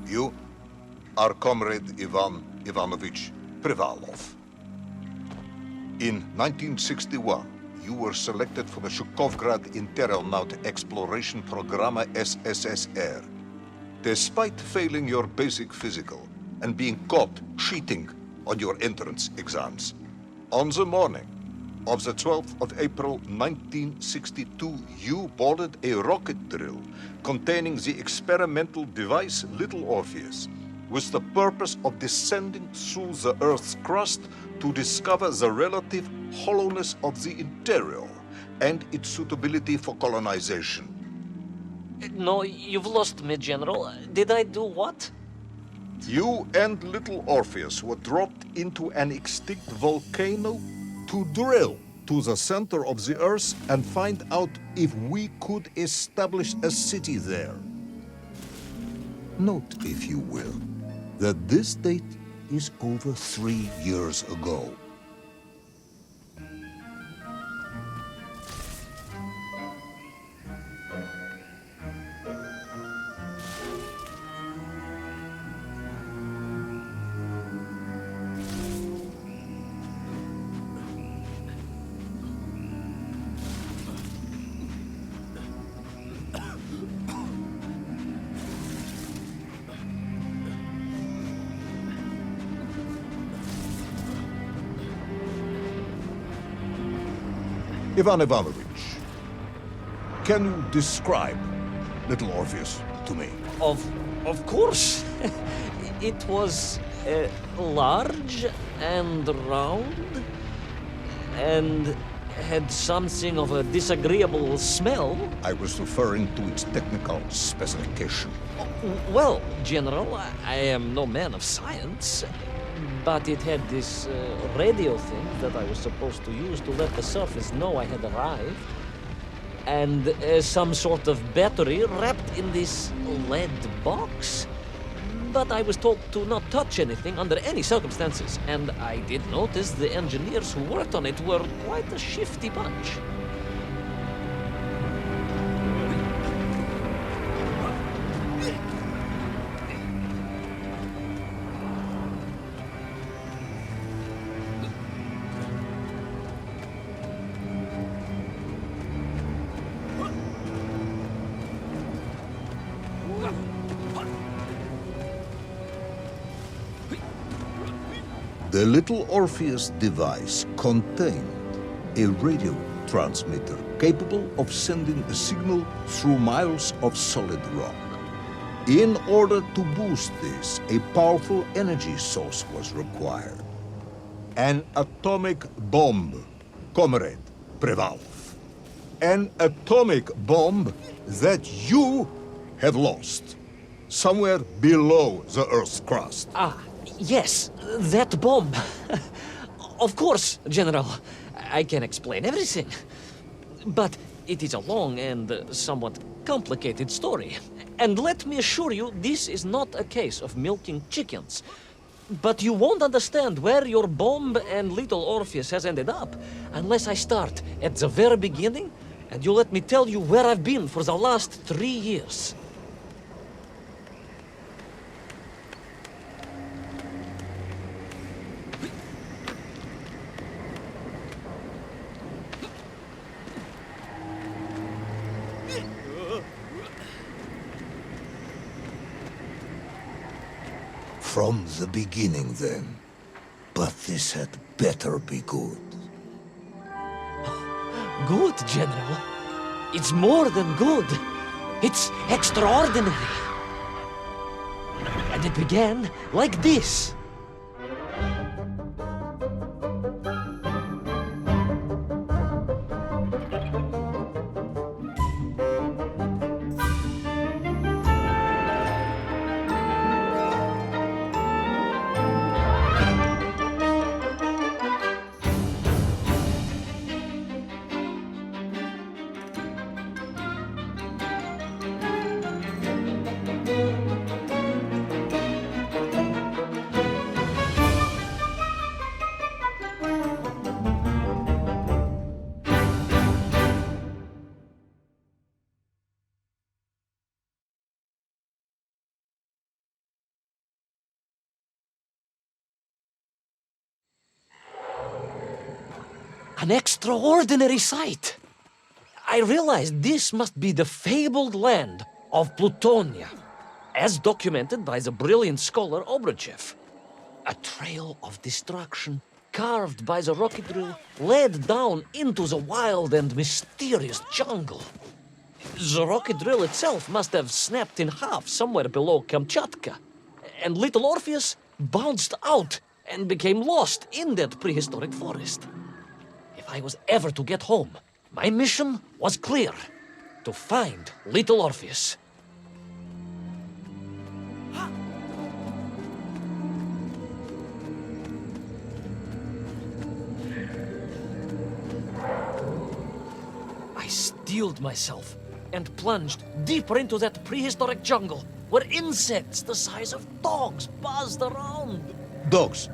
You are Comrade Ivan Ivanovich Privalov. In 1961, you were selected for the Shukovgrad Interonaut Exploration Programma SSSR. Despite failing your basic physical and being caught cheating on your entrance exams, on the morning of the 12th of April 1962, you boarded a rocket drill containing the experimental device Little Orpheus, with the purpose of descending through the Earth's crust to discover the relative hollowness of the interior and its suitability for colonization. No, you've lost me, General. Did I do what? You and Little Orpheus were dropped into an extinct volcano to drill to the center of the Earth and find out if we could establish a city there. Note, if you will, that this date is over 3 years ago. Ivan Ivanovich, can you describe Little Orpheus to me? Of course. It was large and round and had something of a disagreeable smell. I was referring to its technical specification. Well, General, I am no man of science, but it had this radio thing that I was supposed to use to let the surface know I had arrived, and some sort of battery wrapped in this lead box. But I was told to not touch anything under any circumstances, and I did notice the engineers who worked on it were quite a shifty bunch. The Little Orpheus device contained a radio transmitter capable of sending a signal through miles of solid rock. In order to boost this, a powerful energy source was required. An atomic bomb, Comrade Privalov. An atomic bomb that you have lost somewhere below the Earth's crust. Yes, that bomb. Of course, General. I can explain everything. But it is a long and somewhat complicated story. And let me assure you, this is not a case of milking chickens. But you won't understand where your bomb and Little Orpheus has ended up unless I start at the very beginning and you let me tell you where I've been for the last 3 years. From the beginning, then. But this had better be good. Good, General. It's more than good. It's extraordinary. And it began like this. An extraordinary sight. I realized this must be the fabled land of Plutonia, as documented by the brilliant scholar Obruchev. A trail of destruction carved by the rocket drill led down into the wild and mysterious jungle. The rocket drill itself must have snapped in half somewhere below Kamchatka, and little Orpheus bounced out and became lost in that prehistoric forest. If I was ever to get home, my mission was clear: to find little Orpheus. I steeled myself and plunged deeper into that prehistoric jungle where insects the size of dogs buzzed around. Dogs.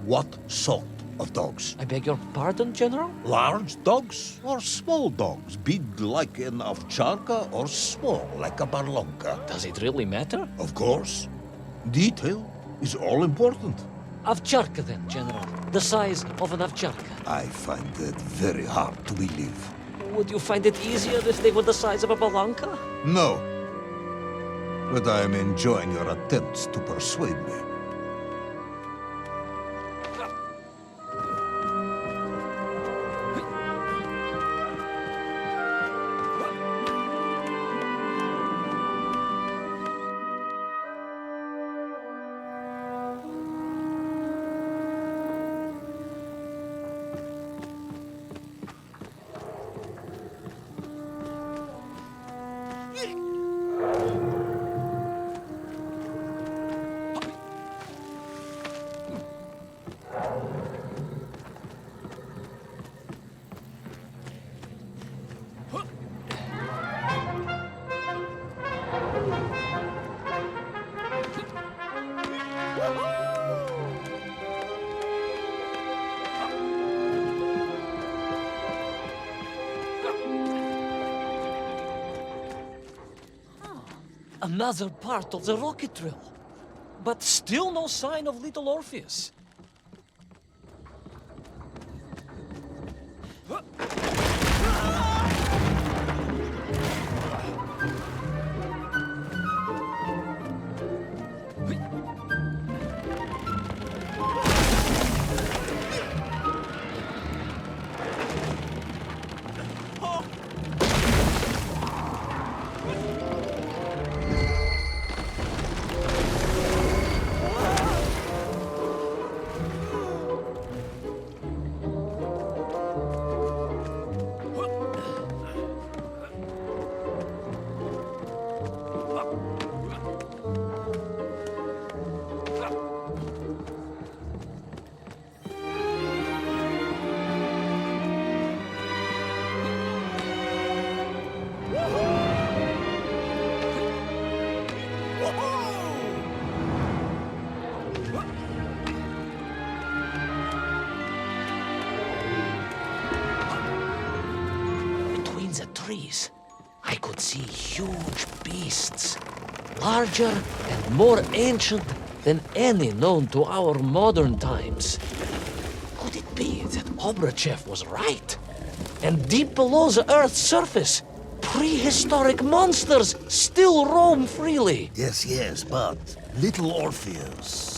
What sort of dogs? I beg your pardon, General? Large dogs or small dogs? Big like an ovcharka or small like a barlonka? Does it really matter? Of course. Detail is all important. Ovcharka then, General. The size of an ovcharka. I find that very hard to believe. Would you find it easier if they were the size of a balanka? No. But I am enjoying your attempts to persuade me. Another part of the rocket drill. But still no sign of little Orpheus. Between the trees, I could see huge beasts, larger and more ancient than any known to our modern times. Could it be that Obruchev was right? And deep below the Earth's surface, prehistoric monsters still roam freely. Yes, but little Orpheus.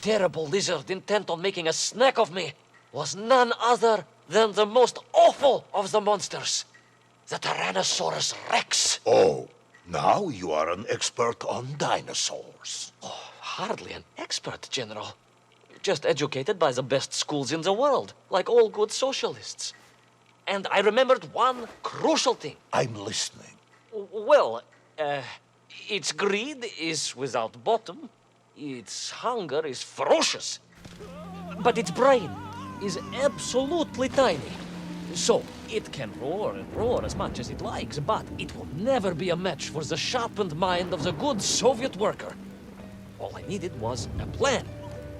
Terrible lizard intent on making a snack of me. was none other than the most awful of the monsters, the Tyrannosaurus Rex. Oh, now you are an expert on dinosaurs. Hardly an expert, General. Just educated by the best schools in the world, like all good socialists. And I remembered one crucial thing. I'm listening. Well, its greed is without bottom, its hunger is ferocious, but its brain is absolutely tiny. So, it can roar and roar as much as it likes, but it will never be a match for the sharpened mind of the good Soviet worker. All I needed was a plan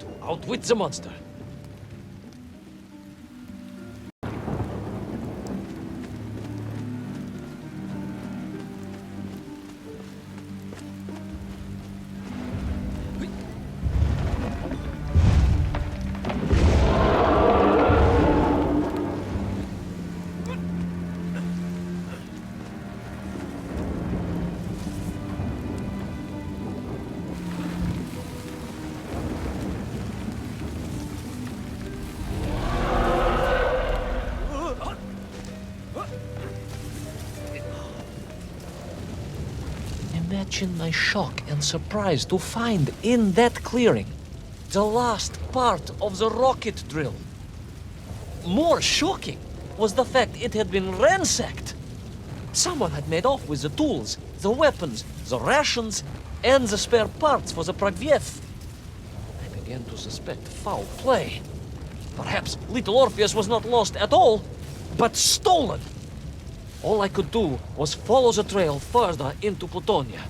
to outwit the monster. Imagine my shock and surprise to find in that clearing the last part of the rocket drill. More shocking was the fact it had been ransacked. Someone had made off with the tools, the weapons, the rations, and the spare parts for the Pragviev. I began to suspect foul play. Perhaps little Orpheus was not lost at all, but stolen. All I could do was follow the trail further into Plutonia.